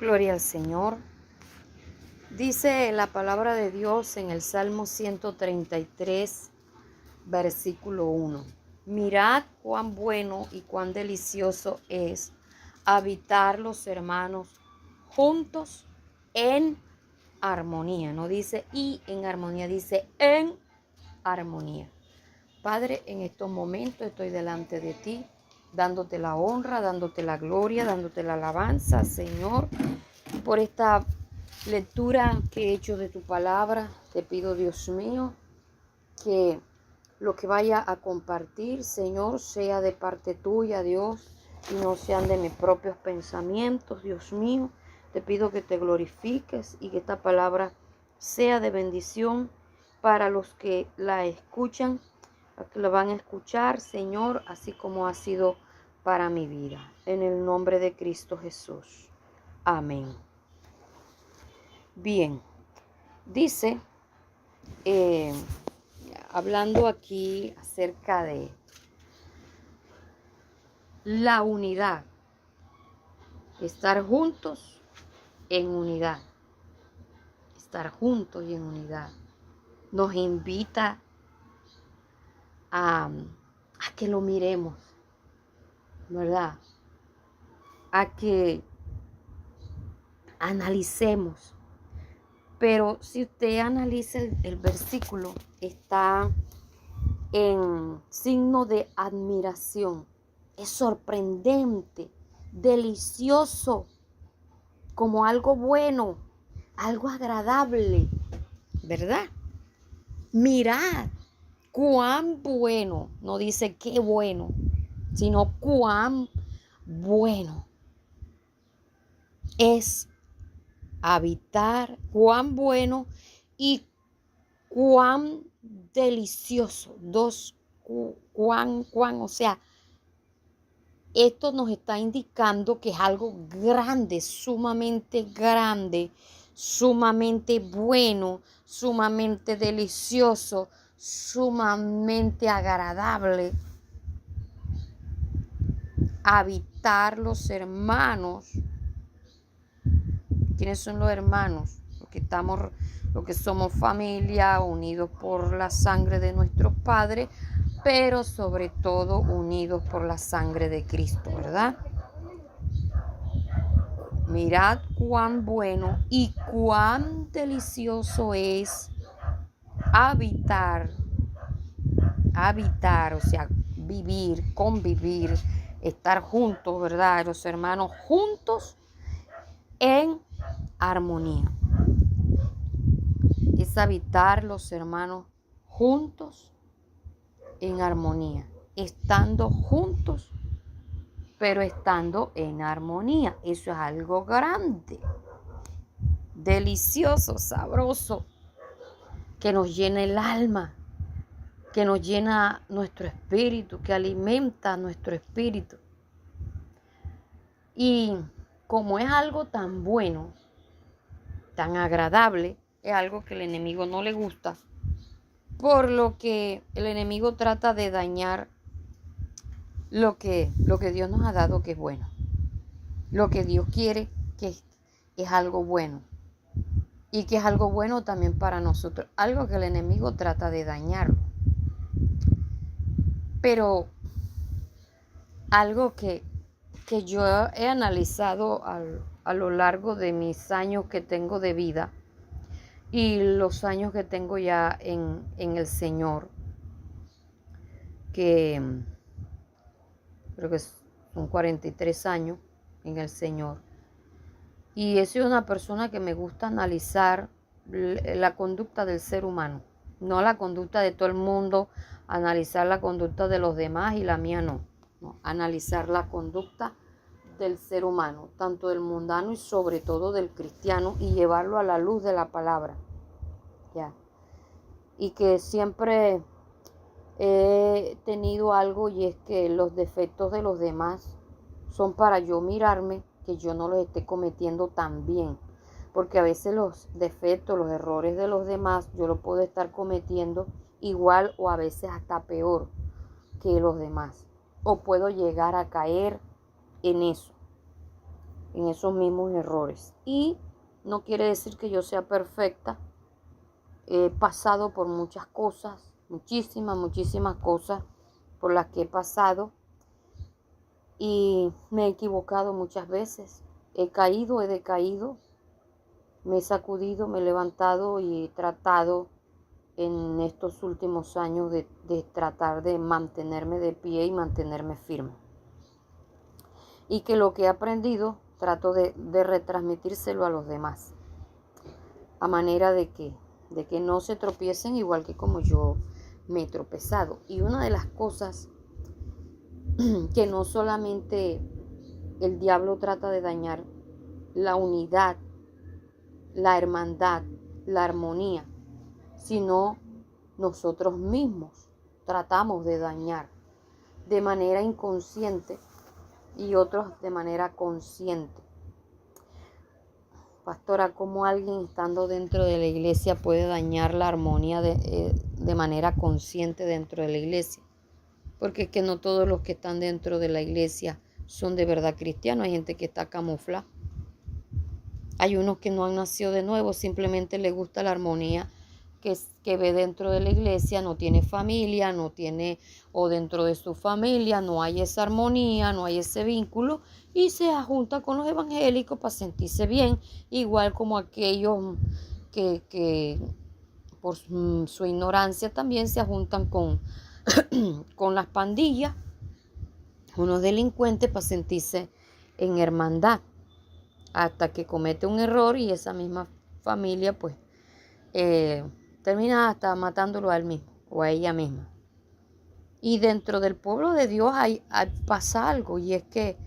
Gloria al Señor. Dice la palabra de Dios en el Salmo 133, versículo 1. Mirad cuán bueno y cuán delicioso es habitar los hermanos juntos en armonía. No dice y en armonía, dice en armonía. Padre, en estos momentos estoy delante de ti, dándote la honra, dándote la gloria, dándote la alabanza, Señor, por esta lectura que he hecho de tu palabra. Te pido, Dios mío, que lo que vaya a compartir, Señor, sea de parte tuya, Dios, y no sean de mis propios pensamientos, Dios mío. Te pido que te glorifiques y que esta palabra sea de bendición para los que la escuchan, que lo van a escuchar, Señor, así como ha sido para mi vida. En el nombre de Cristo Jesús. Amén. Bien, dice, hablando aquí acerca de la unidad, estar juntos en unidad, estar juntos y en unidad, nos invita a que lo miremos, ¿verdad? A que analicemos. Pero si usted analiza el versículo, está en signo de admiración. Es sorprendente, delicioso, como algo bueno, algo agradable, ¿verdad? Mirad cuán bueno, no dice qué bueno, sino cuán bueno es habitar, cuán bueno y cuán delicioso. Cuán, o sea, esto nos está indicando que es algo grande, sumamente bueno, sumamente delicioso, sumamente agradable. Habitar los hermanos. ¿Quiénes son los hermanos? Los que somos familia, unidos por la sangre de nuestro Padre, pero sobre todo unidos por la sangre de Cristo, ¿verdad? Mirad cuán bueno y cuán delicioso es habitar, o sea, vivir, convivir, estar juntos, ¿verdad? Los hermanos juntos en armonía. Es habitar los hermanos juntos en armonía, estando juntos, pero estando en armonía. Eso es algo grande, delicioso, sabroso, que nos llena el alma, que nos llena nuestro espíritu, que alimenta nuestro espíritu. Y como es algo tan bueno, tan agradable, es algo que el enemigo no le gusta, por lo que el enemigo trata de dañar lo que Dios nos ha dado, que es bueno, lo que Dios quiere, que es algo bueno, y que es algo bueno también para nosotros, algo que el enemigo trata de dañarlo. Pero algo que yo he analizado a lo largo de mis años que tengo de vida y los años que tengo ya en el Señor, que creo que son 43 años en el Señor, y he sido una persona que me gusta analizar la conducta del ser humano, no la conducta de todo el mundo, analizar la conducta de los demás y la mía no, analizar la conducta del ser humano, tanto del mundano y sobre todo del cristiano, y llevarlo a la luz de la palabra, ya. Y que siempre he tenido algo, y es que los defectos de los demás son para yo mirarme, que yo no los esté cometiendo tan bien, porque a veces los defectos, los errores de los demás yo los puedo estar cometiendo igual o a veces hasta peor que los demás, o puedo llegar a caer en eso. en esos mismos errores. Y no quiere decir que yo sea perfecta. He pasado por muchas cosas, muchísimas cosas por las que he pasado y me he equivocado muchas veces. He caído, he decaído, me he sacudido, me he levantado y he tratado en estos últimos años de tratar de mantenerme de pie y mantenerme firme. Y que lo que he aprendido trato de retransmitírselo a los demás, a manera de que no se tropiecen igual que como yo me he tropezado. Y una de las cosas que no solamente el diablo trata de dañar, la unidad, la hermandad, la armonía, sino nosotros mismos tratamos de dañar de manera inconsciente y otros de manera consciente. Pastora, ¿cómo alguien estando dentro de la iglesia puede dañar la armonía de manera consciente dentro de la iglesia? Porque es que no todos los que están dentro de la iglesia son de verdad cristianos. Hay gente que está camuflada. Hay unos que no han nacido de nuevo, simplemente les gusta la armonía que ve dentro de la iglesia, no tiene familia, o dentro de su familia no hay esa armonía, no hay ese vínculo, y se junta con los evangélicos para sentirse bien, igual como aquellos que por su ignorancia también se juntan con las pandillas, unos delincuentes, para sentirse en hermandad, hasta que comete un error y esa misma familia pues termina hasta matándolo a él mismo o a ella misma. Y dentro del pueblo de Dios pasa algo, y es que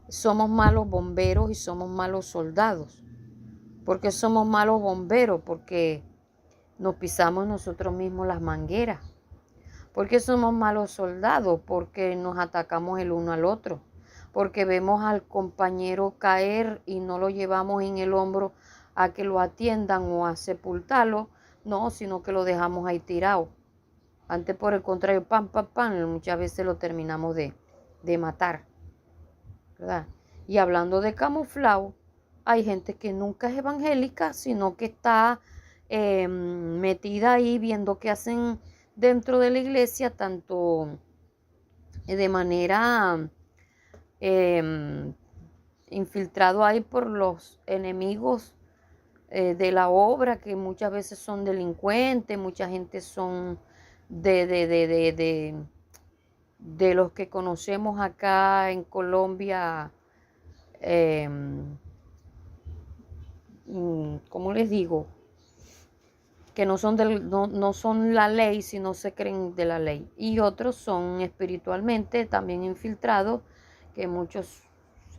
somos malos bomberos y somos malos soldados. ¿Por qué somos malos bomberos? Porque nos pisamos nosotros mismos las mangueras. ¿Por qué somos malos soldados? Porque nos atacamos el uno al otro. Porque vemos al compañero caer y no lo llevamos en el hombro a que lo atiendan o a sepultarlo, no, sino que lo dejamos ahí tirado. Antes, por el contrario, pam, muchas veces lo terminamos de matar, ¿verdad? Y hablando de camuflado, hay gente que nunca es evangélica, sino que está metida ahí viendo qué hacen dentro de la iglesia, tanto de manera infiltrado ahí por los enemigos de la obra, que muchas veces son delincuentes, mucha gente son de los que conocemos acá en Colombia, ¿cómo les digo? Que no son la ley, sino se creen de la ley. Y otros son espiritualmente también infiltrados, que muchos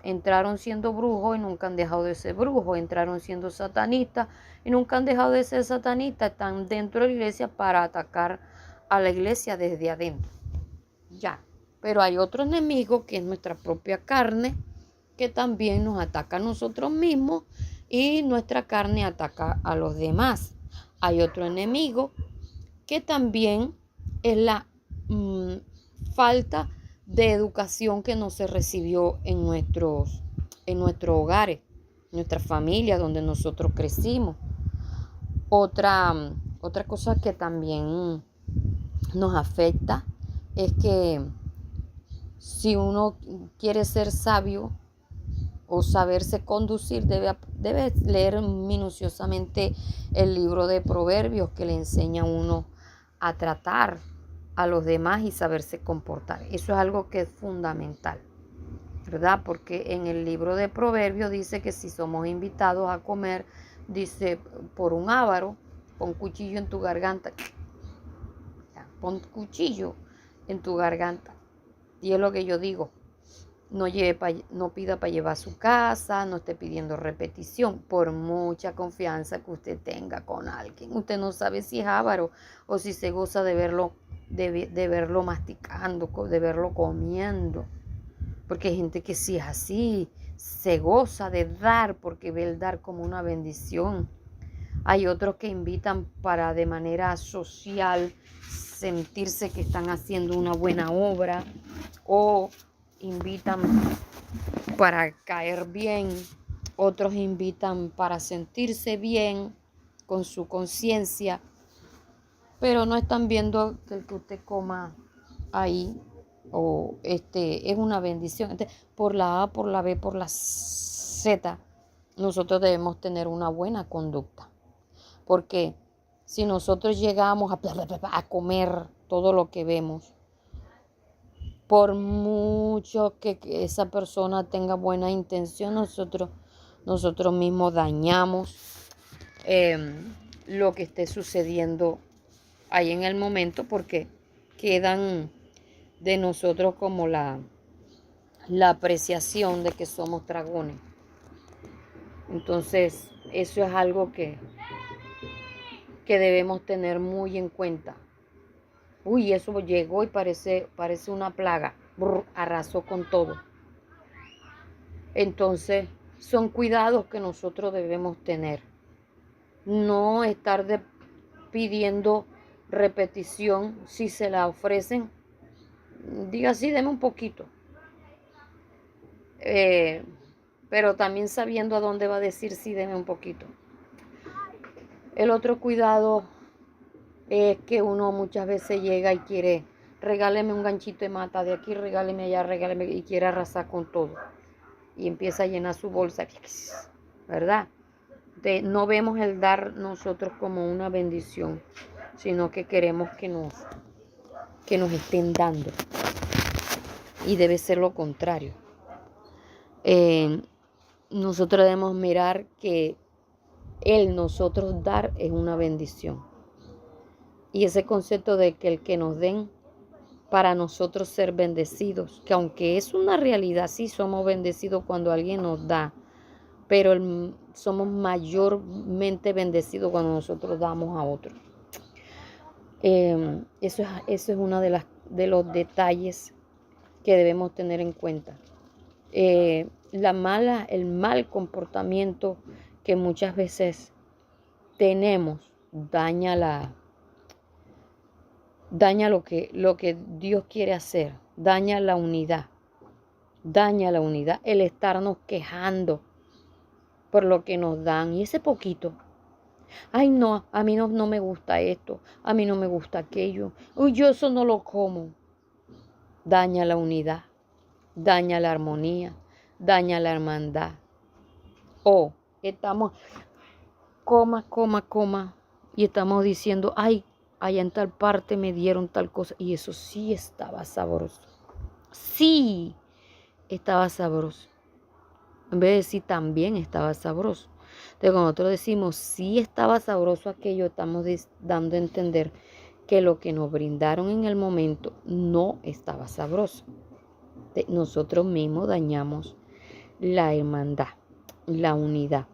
entraron siendo brujos y nunca han dejado de ser brujos, entraron siendo satanistas y nunca han dejado de ser satanistas, están dentro de la iglesia para atacar a la iglesia desde adentro. Ya, pero hay otro enemigo que es nuestra propia carne, que también nos ataca a nosotros mismos y nuestra carne ataca a los demás. Hay otro enemigo que también es la falta de educación que no se recibió en nuestros hogares, en nuestra familia, donde nosotros crecimos. Otra cosa que también nos afecta es que si uno quiere ser sabio o saberse conducir, debe leer minuciosamente el libro de Proverbios, que le enseña a uno a tratar a los demás y saberse comportar. Eso es algo que es fundamental, ¿verdad? Porque en el libro de Proverbios dice que si somos invitados a comer, dice, por un avaro, pon cuchillo en tu garganta. Pon cuchillo en tu garganta. Y es lo que yo digo. No pida para llevar a su casa, no esté pidiendo repetición, por mucha confianza que usted tenga con alguien. Usted no sabe si es avaro o si se goza de verlo masticando, de verlo comiendo. Porque hay gente que sí es así, se goza de dar porque ve el dar como una bendición. Hay otros que invitan para de manera social sentirse que están haciendo una buena obra, o invitan para caer bien, otros invitan para sentirse bien con su conciencia, pero no están viendo que el que usted coma ahí o es una bendición. Por la A, por la B, por la Z, nosotros debemos tener una buena conducta. Porque si nosotros llegamos a comer todo lo que vemos, por mucho que esa persona tenga buena intención, nosotros mismos dañamos lo que esté sucediendo ahí en el momento, porque quedan de nosotros como la apreciación de que somos dragones. Entonces, eso es algo que debemos tener muy en cuenta. Uy, eso llegó y parece una plaga. Arrasó con todo. Entonces, son cuidados que nosotros debemos tener. No estar pidiendo repetición. Si se la ofrecen, diga sí, deme un poquito. Pero también sabiendo a dónde va a decir sí, deme un poquito. El otro cuidado es que uno muchas veces llega y quiere, regáleme un ganchito de mata de aquí, regáleme allá, regáleme, y quiere arrasar con todo. Y empieza a llenar su bolsa, ¿verdad? No vemos el dar nosotros como una bendición, sino que queremos que nos estén dando. Y debe ser lo contrario. Nosotros debemos mirar que nosotros dar es una bendición. Y ese concepto de que el que nos den para nosotros ser bendecidos, que aunque es una realidad, sí somos bendecidos cuando alguien nos da, pero somos mayormente bendecidos cuando nosotros damos a otros. Eso es uno de los detalles que debemos tener en cuenta. El mal comportamiento que muchas veces tenemos daña lo que Dios quiere hacer, daña la unidad, el estarnos quejando por lo que nos dan y ese poquito. Ay no, a mí no me gusta esto, a mí no me gusta aquello, uy, yo eso no lo como. Daña la unidad, daña la armonía, daña la hermandad. O estamos coma y estamos diciendo, ay, allá en tal parte me dieron tal cosa y eso sí estaba sabroso. Sí, estaba sabroso. En vez de decir también estaba sabroso. Entonces cuando nosotros decimos sí estaba sabroso aquello, estamos dando a entender que lo que nos brindaron en el momento no estaba sabroso. Nosotros mismos dañamos la hermandad, la unidad.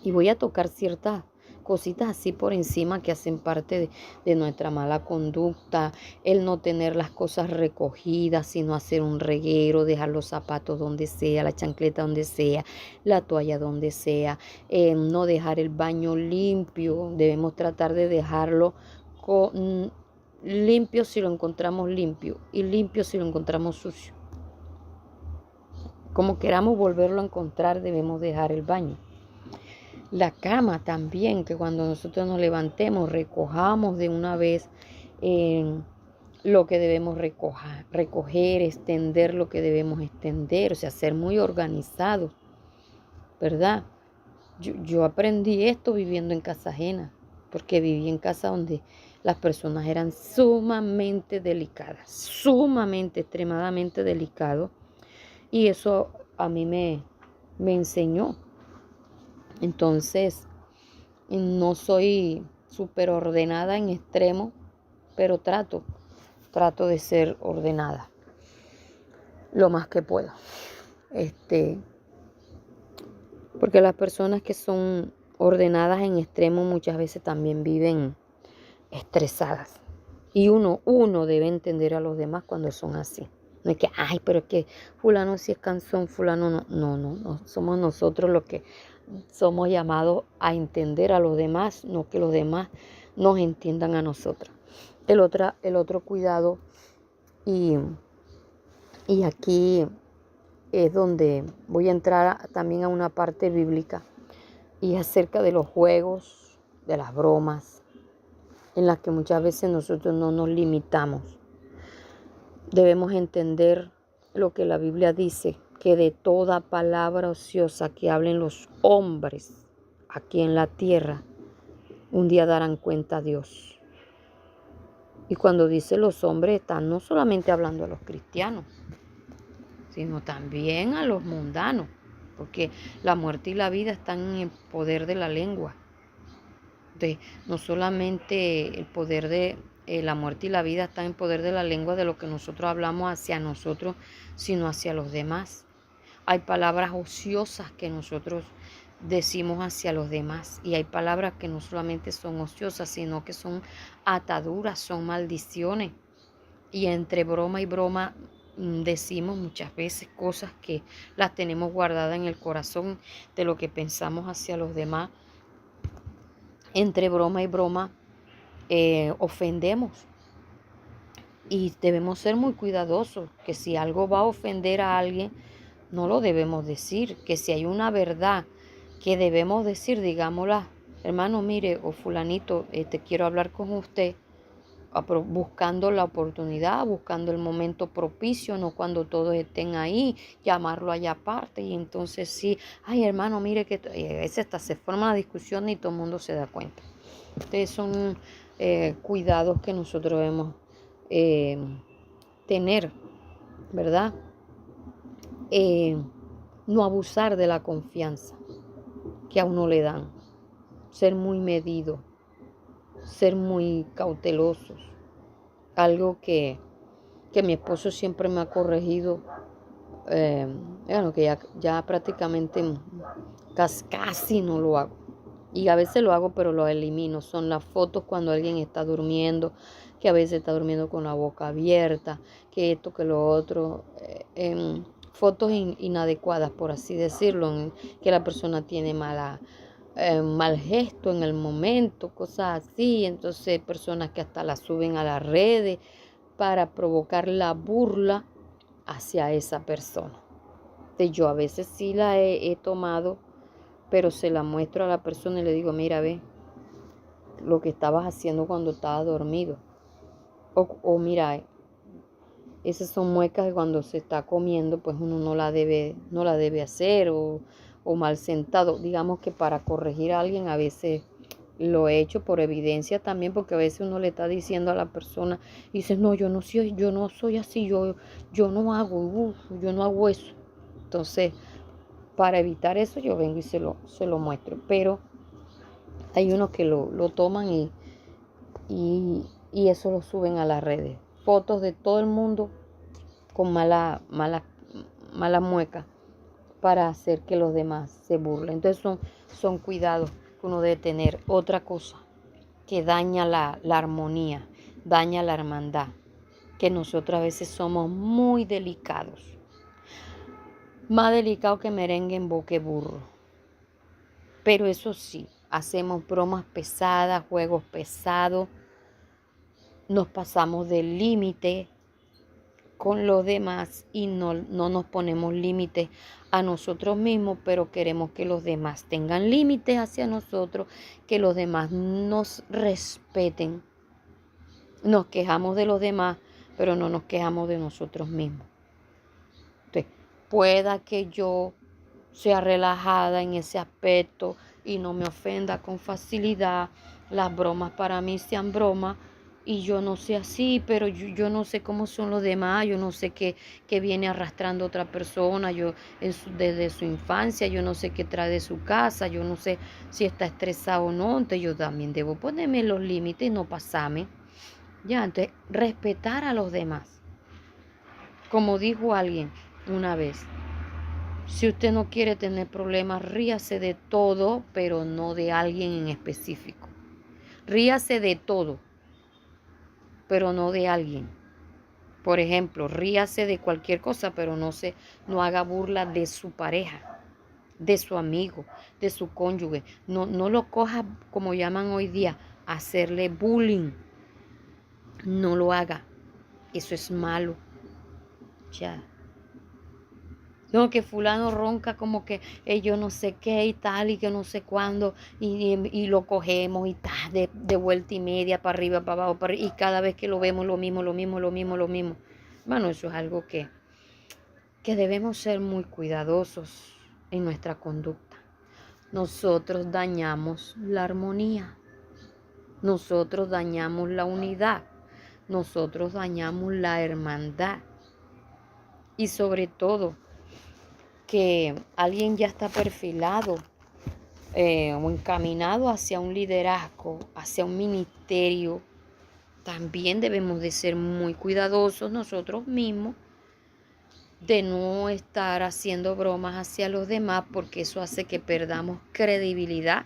Y voy a tocar ciertas cositas así por encima que hacen parte de nuestra mala conducta, el no tener las cosas recogidas, sino hacer un reguero, dejar los zapatos donde sea, la chancleta donde sea, la toalla donde sea, no dejar el baño limpio, debemos tratar de dejarlo limpio si lo encontramos limpio y limpio si lo encontramos sucio. Como queramos volverlo a encontrar, debemos dejar el baño. La cama también, que cuando nosotros nos levantemos, recojamos de una vez lo que debemos recoger, extender lo que debemos extender, o sea, ser muy organizados, ¿verdad? Yo aprendí esto viviendo en casa ajena, porque viví en casa donde las personas eran sumamente delicadas, sumamente, extremadamente delicados, y eso a mí me enseñó. Entonces, no soy súper ordenada en extremo, pero trato de ser ordenada lo más que puedo. Porque las personas que son ordenadas en extremo muchas veces también viven estresadas. Y uno debe entender a los demás cuando son así. No es que, ay, pero es que fulano sí es cansón, fulano no. No. Somos nosotros los que somos llamados a entender a los demás, no que los demás nos entiendan a nosotros. El otro cuidado, y aquí es donde voy a entrar también a una parte bíblica y acerca de los juegos, de las bromas, en las que muchas veces nosotros no nos limitamos. Debemos entender lo que la Biblia dice, que de toda palabra ociosa que hablen los hombres aquí en la tierra, un día darán cuenta a Dios. Y cuando dice los hombres, están no solamente hablando a los cristianos, sino también a los mundanos, porque la muerte y la vida están en el poder de la lengua. Entonces, no solamente el poder de la muerte y la vida están en poder de la lengua, de lo que nosotros hablamos hacia nosotros, sino hacia los demás. Hay palabras ociosas que nosotros decimos hacia los demás, y hay palabras que no solamente son ociosas, sino que son ataduras, son maldiciones. Y entre broma y broma decimos muchas veces cosas que las tenemos guardadas en el corazón de lo que pensamos hacia los demás. Entre broma y broma ofendemos, y debemos ser muy cuidadosos, que si algo va a ofender a alguien, no lo debemos decir, que si hay una verdad que debemos decir, digámosla, hermano, mire, o fulanito, quiero hablar con usted, buscando la oportunidad, buscando el momento propicio, no cuando todos estén ahí, llamarlo allá aparte, y entonces sí, ay hermano, mire que a veces hasta se forma la discusión y todo el mundo se da cuenta. Entonces son cuidados que nosotros debemos tener, ¿verdad? No abusar de la confianza que a uno le dan, ser muy medido, ser muy cautelosos. Algo que mi esposo siempre me ha corregido, bueno, que ya prácticamente casi no lo hago. Y a veces lo hago, pero lo elimino. Son las fotos cuando alguien está durmiendo, que a veces está durmiendo con la boca abierta, que esto, que lo otro. Fotos inadecuadas, por así decirlo, que la persona tiene mal gesto en el momento, cosas así. Entonces personas que hasta la suben a las redes para provocar la burla hacia esa persona. Entonces yo a veces sí la he tomado, pero se la muestro a la persona y le digo, mira, ve lo que estabas haciendo cuando estabas dormido. O mira, esas son muecas que cuando se está comiendo, pues uno no la debe hacer, o mal sentado. Digamos que para corregir a alguien a veces lo he hecho por evidencia también, porque a veces uno le está diciendo a la persona y dice, no, yo no soy así, yo no hago eso. Entonces, para evitar eso, yo vengo y se lo muestro. Pero hay unos que lo toman y eso lo suben a las redes. Fotos de todo el mundo con mala mueca para hacer que los demás se burlen. Entonces son cuidados que uno debe tener. Otra cosa que daña la armonía, daña la hermandad, que nosotros a veces somos muy delicados. Más delicado que merengue en boque burro. Pero eso sí, hacemos bromas pesadas, juegos pesados, nos pasamos del límite con los demás y no nos ponemos límites a nosotros mismos, pero queremos que los demás tengan límites hacia nosotros, que los demás nos respeten. Nos quejamos de los demás, pero no nos quejamos de nosotros mismos. Entonces, pueda que yo sea relajada en ese aspecto y no me ofenda con facilidad, las bromas para mí sean bromas, y yo no sé así, pero yo no sé cómo son los demás, yo no sé qué viene arrastrando otra persona, desde su infancia, yo no sé qué trae de su casa, yo no sé si está estresado o no. Entonces yo también debo ponerme los límites y no pasarme. Ya, entonces respetar a los demás. Como dijo alguien una vez, si usted no quiere tener problemas, ríase de todo, pero no de alguien en específico. Ríase de todo, pero no de alguien. Por ejemplo, ríase de cualquier cosa, pero no haga burla de su pareja, de su amigo, de su cónyuge. No lo coja, como llaman hoy día, hacerle bullying. No lo haga. Eso es malo. Ya. No, que fulano ronca como que yo no sé qué y tal y que no sé cuándo y lo cogemos y tal, de vuelta y media, para arriba, para abajo, y cada vez que lo vemos lo mismo, lo mismo, lo mismo, lo mismo. Bueno, eso es algo que debemos ser muy cuidadosos en nuestra conducta. Nosotros dañamos la armonía, nosotros dañamos la unidad, nosotros dañamos la hermandad y sobre todo que alguien ya está perfilado o encaminado hacia un liderazgo, hacia un ministerio, también debemos de ser muy cuidadosos nosotros mismos de no estar haciendo bromas hacia los demás, porque eso hace que perdamos credibilidad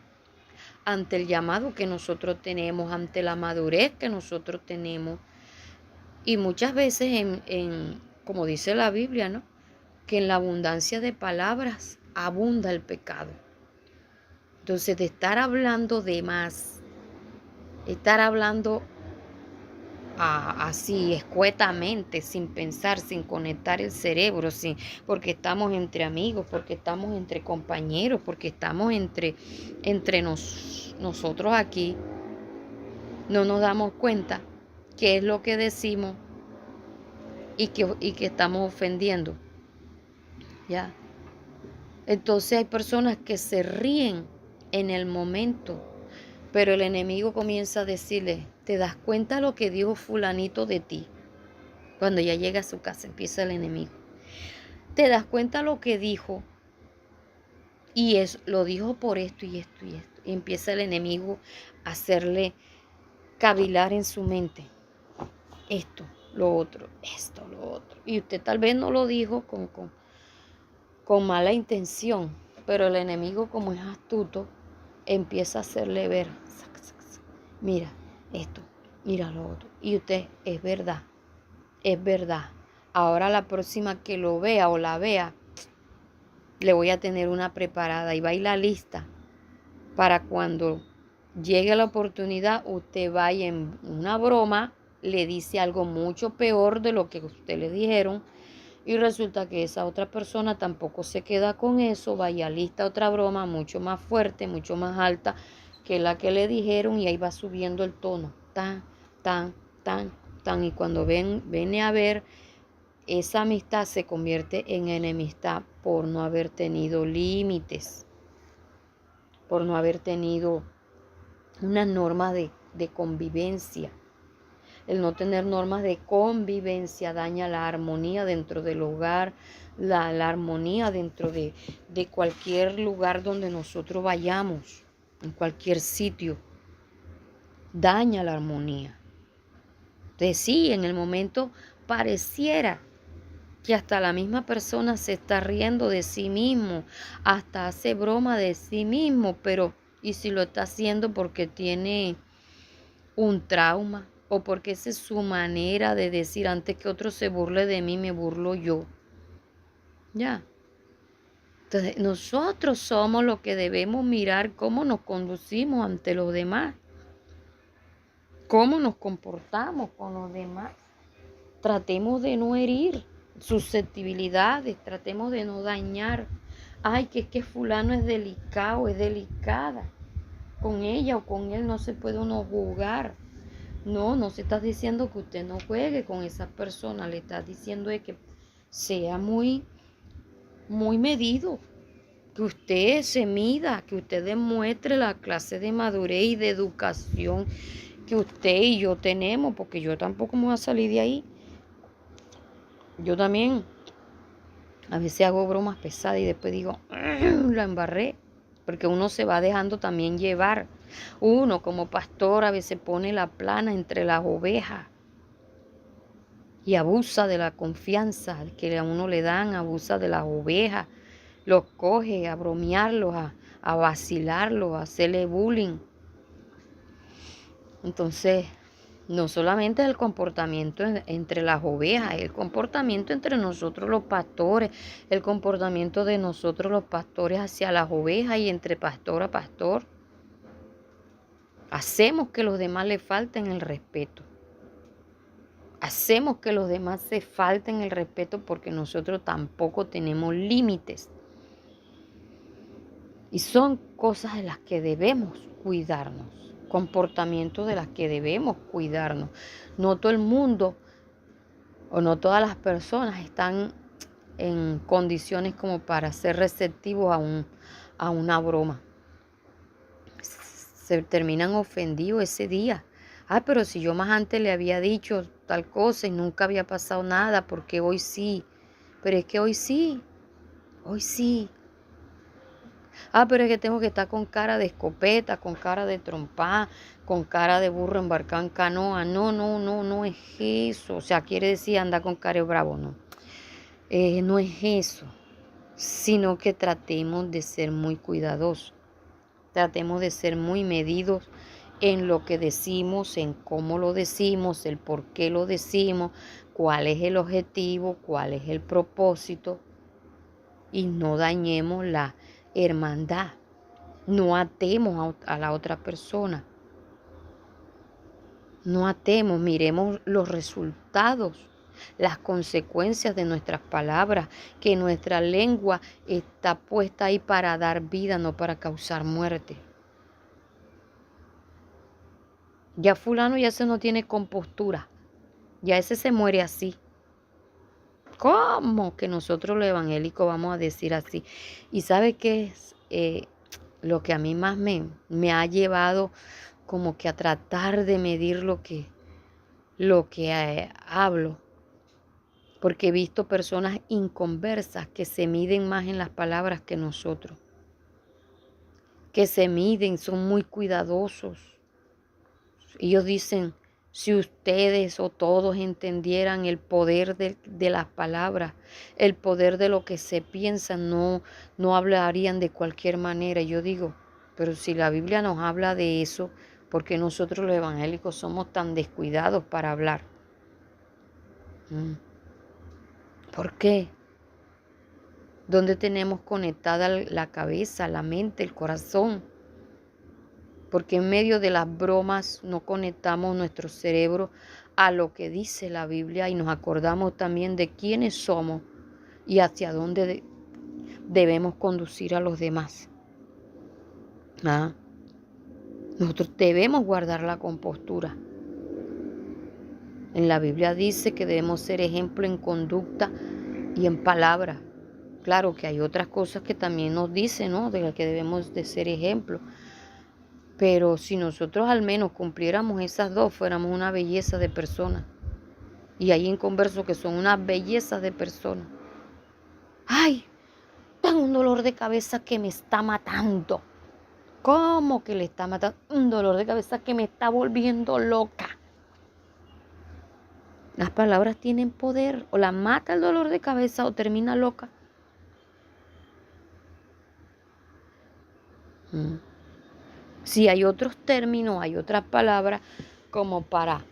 ante el llamado que nosotros tenemos, ante la madurez que nosotros tenemos. Y muchas veces, como dice la Biblia, ¿no?, que en la abundancia de palabras abunda el pecado. Entonces, de estar hablando de más, estar hablando así escuetamente, sin pensar, sin conectar el cerebro, porque estamos entre amigos, porque estamos entre compañeros, porque estamos entre nosotros aquí, no nos damos cuenta qué es lo que decimos y que estamos ofendiendo. ¿Ya? Entonces hay personas que se ríen en el momento, pero el enemigo comienza a decirle, ¿te das cuenta lo que dijo fulanito de ti? Cuando ya llega a su casa empieza el enemigo. ¿Te das cuenta lo que dijo? Y lo dijo por esto y esto y esto. Y empieza el enemigo a hacerle cavilar en su mente. Esto, lo otro, esto, lo otro. Y usted tal vez no lo dijo con mala intención, pero el enemigo, como es astuto, empieza a hacerle ver, mira esto, mira lo otro. Y usted, es verdad, es verdad. Ahora la próxima que lo vea o la vea, le voy a tener una preparada y va a ir la lista para cuando llegue la oportunidad, usted vaya en una broma, le dice algo mucho peor de lo que usted le dijeron y resulta que esa otra persona tampoco se queda con eso, vaya lista otra broma mucho más fuerte, mucho más alta que la que le dijeron y ahí va subiendo el tono, tan, tan, tan, tan, y cuando viene a ver, esa amistad se convierte en enemistad por no haber tenido límites, por no haber tenido una norma de convivencia. El no tener normas de convivencia daña la armonía dentro del hogar, la armonía dentro de cualquier lugar donde nosotros vayamos, en cualquier sitio. Daña la armonía. Entonces sí, en el momento pareciera que hasta la misma persona se está riendo de sí mismo, hasta hace broma de sí mismo, pero ¿y si lo está haciendo porque tiene un trauma? O porque esa es su manera de decir, antes que otro se burle de mí, me burlo yo. Ya. Entonces, nosotros somos los que debemos mirar cómo nos conducimos ante los demás. Cómo nos comportamos con los demás. Tratemos de no herir susceptibilidades, tratemos de no dañar. Ay, que es que fulano es delicado, es delicada. Con ella o con él no se puede uno jugar. No se está diciendo que usted no juegue con esa persona, le está diciendo de que sea muy, muy medido, que usted se mida, que usted demuestre la clase de madurez y de educación que usted y yo tenemos, porque yo tampoco me voy a salir de ahí. Yo también a veces hago bromas pesadas y después digo, la embarré, porque uno se va dejando también llevar. Uno como pastor a veces pone la plana entre las ovejas y abusa de la confianza que a uno le dan, abusa de las ovejas, los coge a bromearlos, a vacilarlos, a hacerle bullying. Entonces, no solamente el comportamiento entre las ovejas, el comportamiento entre nosotros los pastores, el comportamiento de nosotros los pastores hacia las ovejas y entre pastor a pastor. Hacemos que los demás le falten el respeto. Hacemos que los demás se falten el respeto porque nosotros tampoco tenemos límites. Y son cosas de las que debemos cuidarnos, comportamientos de las que debemos cuidarnos. No todo el mundo o no todas las personas están en condiciones como para ser receptivos a una broma. Se terminan ofendidos ese día. Pero si yo más antes le había dicho tal cosa y nunca había pasado nada, porque hoy sí. Pero es que hoy sí, hoy sí. Pero es que tengo que estar con cara de escopeta, con cara de trompa, con cara de burro embarcado en canoa. No, no, no, no es eso. O sea, quiere decir andar con cara de bravo, no. No es eso, sino que tratemos de ser muy cuidadosos. Tratemos de ser muy medidos en lo que decimos, en cómo lo decimos, el por qué lo decimos, cuál es el objetivo, cuál es el propósito, y no dañemos la hermandad, no atemos a la otra persona, no atemos, miremos los resultados, las consecuencias de nuestras palabras, que nuestra lengua está puesta ahí para dar vida, no para causar muerte. Ya fulano ya se no tiene compostura, ya ese se muere así. ¿Cómo que nosotros los evangélicos vamos a decir así? ¿Y sabe qué es lo que a mí más me ha llevado como que a tratar de medir lo que hablo? Porque he visto personas inconversas que se miden más en las palabras que nosotros, que se miden, son muy cuidadosos. Ellos dicen, si ustedes o todos entendieran el poder de las palabras, el poder de lo que se piensa, no hablarían de cualquier manera. Yo digo, pero si la Biblia nos habla de eso, ¿por qué nosotros los evangélicos somos tan descuidados para hablar? ¿Por qué? ¿Dónde tenemos conectada la cabeza, la mente, el corazón? Porque en medio de las bromas no conectamos nuestro cerebro a lo que dice la Biblia y nos acordamos también de quiénes somos y hacia dónde debemos conducir a los demás. Nosotros debemos guardar la compostura. En la Biblia dice que debemos ser ejemplo en conducta y en palabra. Claro que hay otras cosas que también nos dicen, ¿no? De las que debemos de ser ejemplo. Pero si nosotros al menos cumpliéramos esas dos, fuéramos una belleza de personas. Y hay inconversos que son unas bellezas de personas. ¡Ay! Tengo un dolor de cabeza que me está matando. ¿Cómo que le está matando? Un dolor de cabeza que me está volviendo loca. Las palabras tienen poder. O la mata el dolor de cabeza o termina loca. Si hay otros términos, hay otras palabras como para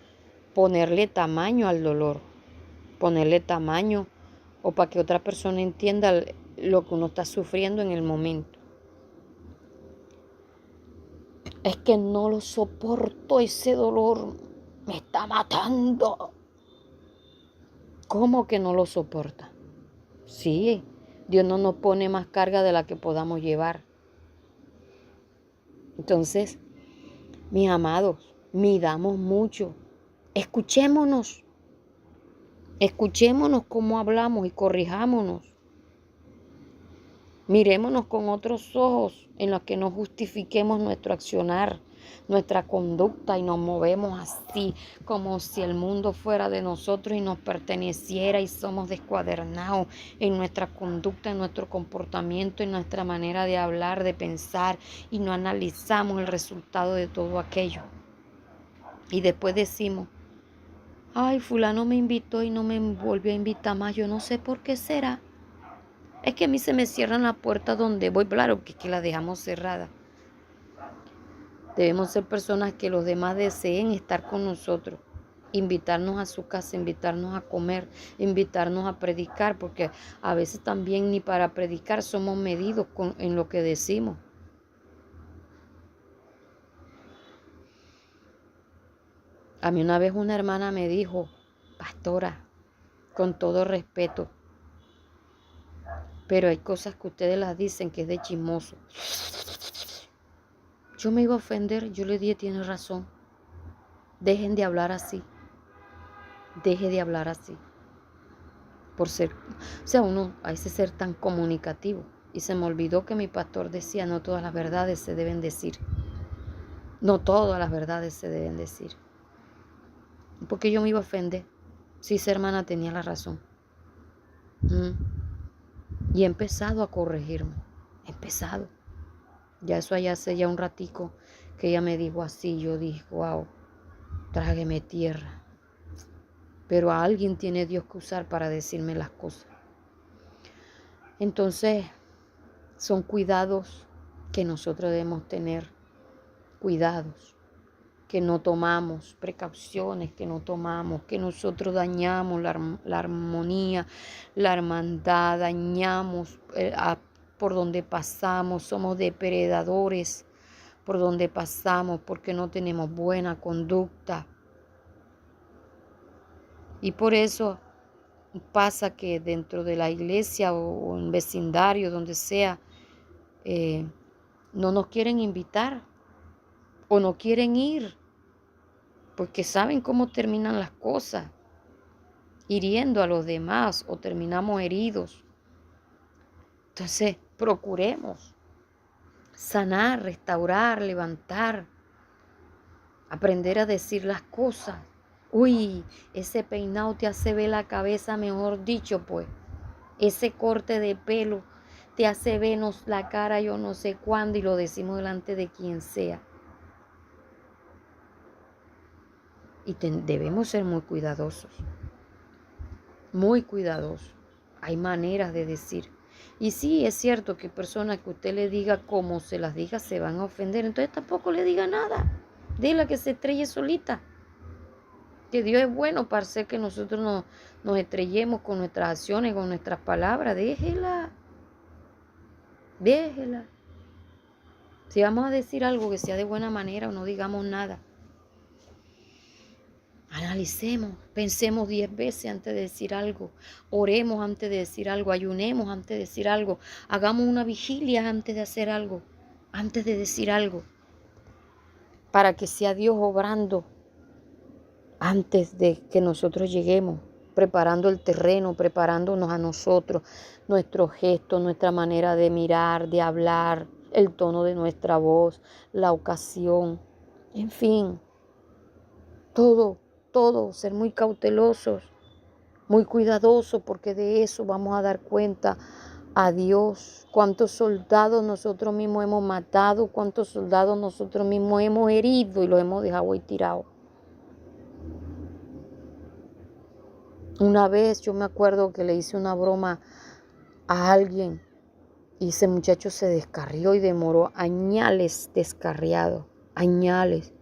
ponerle tamaño al dolor, ponerle tamaño o para que otra persona entienda lo que uno está sufriendo en el momento. Es que no lo soporto, ese dolor me está matando. ¿Cómo que no lo soporta? Sí, Dios no nos pone más carga de la que podamos llevar. Entonces, mis amados, midamos mucho. Escuchémonos cómo hablamos y corrijámonos. Mirémonos con otros ojos en los que no justifiquemos nuestro accionar, nuestra conducta y nos movemos así como si el mundo fuera de nosotros y nos perteneciera y somos descuadernados en nuestra conducta, en nuestro comportamiento, en nuestra manera de hablar, de pensar y no analizamos el resultado de todo aquello. Y después decimos, ay, fulano me invitó y no me volvió a invitar más, yo no sé por qué será. Es que a mí se me cierran la puerta donde voy, claro que la dejamos cerrada. Debemos ser personas que los demás deseen estar con nosotros, invitarnos a su casa, invitarnos a comer, invitarnos a predicar, porque a veces también ni para predicar somos medidos en lo que decimos. A mí una vez una hermana me dijo, pastora, con todo respeto, pero hay cosas que ustedes las dicen que es de chismoso. Yo me iba a ofender, yo le dije, tiene razón. Dejen de hablar así. Deje de hablar así. Por ser, o sea, uno a ese ser tan comunicativo. Y se me olvidó que mi pastor decía, no todas las verdades se deben decir. No todas las verdades se deben decir. Porque yo me iba a ofender. Si esa hermana tenía la razón. Y he empezado a corregirme. He empezado. Ya eso allá hace ya un ratico que ella me dijo así. Yo dije, wow, trágueme tierra. Pero a alguien tiene Dios que usar para decirme las cosas. Entonces, son cuidados que nosotros debemos tener. Cuidados que no tomamos, precauciones que no tomamos, que nosotros dañamos la armonía, la hermandad, dañamos por donde pasamos, somos depredadores por donde pasamos porque no tenemos buena conducta. Y por eso pasa que dentro de la iglesia o en vecindario, donde sea, no nos quieren invitar o no quieren ir porque saben cómo terminan las cosas, hiriendo a los demás o terminamos heridos. Entonces, procuremos sanar, restaurar, levantar, aprender a decir las cosas. Uy, ese peinado te hace ver la cabeza, mejor dicho, pues. Ese corte de pelo te hace vernos la cara yo no sé cuándo y lo decimos delante de quien sea. Y debemos ser muy cuidadosos. Muy cuidadosos. Hay maneras de decir. Y sí, es cierto que personas que usted le diga como se las diga se van a ofender. Entonces tampoco le diga nada. Dile que se estrelle solita. Que Dios es bueno para hacer que nosotros nos estrellemos con nuestras acciones, con nuestras palabras. Déjela. Déjela. Si vamos a decir algo que sea de buena manera o no digamos nada. Analicemos, pensemos 10 veces antes de decir algo, oremos antes de decir algo, ayunemos antes de decir algo, hagamos una vigilia antes de hacer algo, antes de decir algo, para que sea Dios obrando antes de que nosotros lleguemos, preparando el terreno, preparándonos a nosotros, nuestros gestos, nuestra manera de mirar, de hablar, el tono de nuestra voz, la ocasión, en fin, todo, ser muy cautelosos, muy cuidadosos, porque de eso vamos a dar cuenta a Dios. Cuántos soldados nosotros mismos hemos matado, cuántos soldados nosotros mismos hemos herido y los hemos dejado ahí tirados. Una vez yo me acuerdo que le hice una broma a alguien y ese muchacho se descarrió y demoró añales descarriado, añales.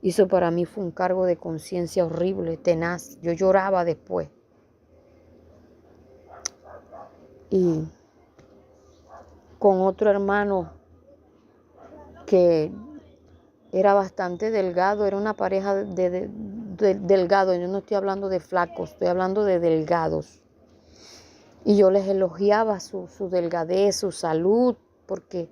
Y eso para mí fue un cargo de conciencia horrible, tenaz. Yo lloraba después. Y con otro hermano que era bastante delgado, era una pareja de delgados. Yo no estoy hablando de flacos, estoy hablando de delgados. Y yo les elogiaba su delgadez, su salud, porque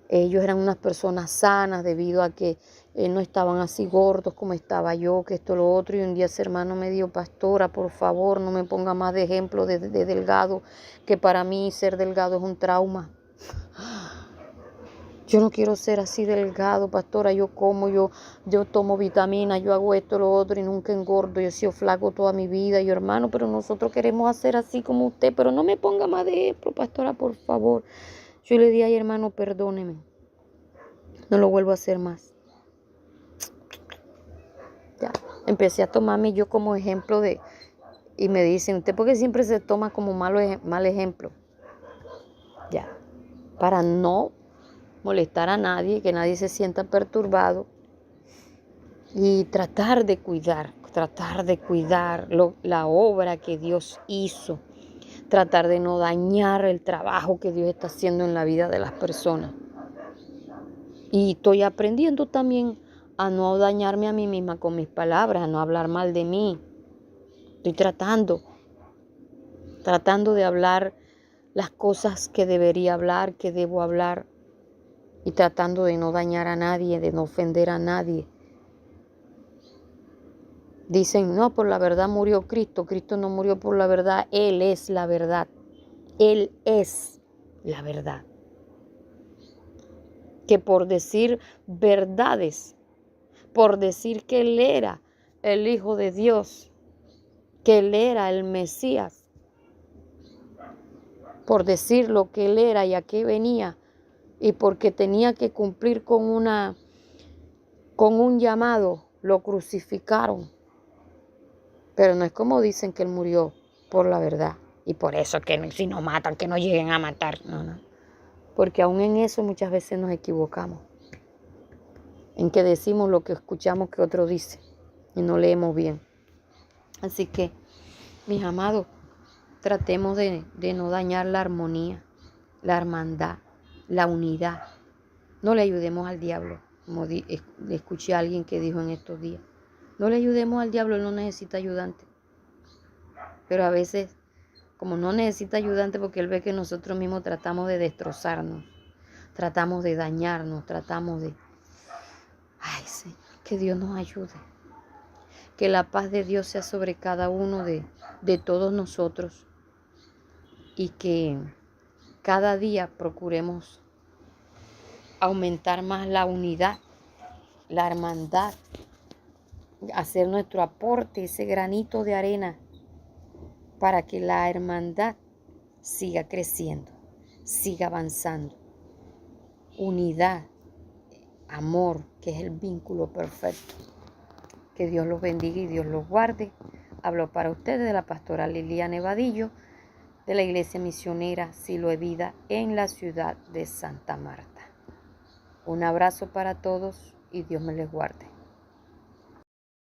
ellos eran unas personas sanas debido a que no estaban así gordos como estaba yo, que esto, lo otro. Y un día ese hermano me dijo, pastora, por favor, no me ponga más de ejemplo de delgado, que para mí ser delgado es un trauma. Yo no quiero ser así delgado, pastora. Yo como, yo tomo vitaminas, yo hago esto, lo otro y nunca engordo. Yo he sido flaco toda mi vida. Y yo, hermano, pero nosotros queremos hacer así como usted. Pero no me ponga más de ejemplo, pastora, por favor. Yo le dije, ay, hermano, perdóneme. No lo vuelvo a hacer más. Ya, empecé a tomarme yo como ejemplo de... Y me dicen, ¿usted por qué siempre se toma como mal ejemplo? Ya, para no molestar a nadie, que nadie se sienta perturbado y tratar de cuidar la obra que Dios hizo, tratar de no dañar el trabajo que Dios está haciendo en la vida de las personas. Y estoy aprendiendo también a no dañarme a mí misma con mis palabras, a no hablar mal de mí, Estoy tratando de hablar las cosas que debería hablar, que debo hablar, y tratando de no dañar a nadie, de no ofender a nadie. Dicen, no, por la verdad murió Cristo. Cristo no murió por la verdad, Él es la verdad. Él es la verdad. Que por decir verdades, por decir que Él era el Hijo de Dios, que Él era el Mesías, por decir lo que Él era y a qué venía, y porque tenía que cumplir con un llamado, lo crucificaron. Pero no es como dicen que Él murió por la verdad. Y por eso que si nos matan, que no lleguen a matar. No. Porque aún en eso muchas veces nos equivocamos. En que decimos lo que escuchamos que otro dice y no leemos bien. Así que, mis amados, tratemos de no dañar la armonía, la hermandad, la unidad. No le ayudemos al diablo, como escuché a alguien que dijo en estos días. No le ayudemos al diablo, él no necesita ayudante. Pero a veces, como no necesita ayudante porque él ve que nosotros mismos tratamos de destrozarnos, tratamos de dañarnos, tratamos de... Ay, Señor, que Dios nos ayude. Que la paz de Dios sea sobre cada uno de todos nosotros. Y que cada día procuremos aumentar más la unidad, la hermandad, hacer nuestro aporte, ese granito de arena, para que la hermandad siga creciendo, siga avanzando. Unidad, amor, que es el vínculo perfecto. Que Dios los bendiga y Dios los guarde. Hablo para ustedes de la pastora Liliana Evadillo, de la Iglesia Misionera Siloé Vida en la ciudad de Santa Marta. Un abrazo para todos y Dios me les guarde.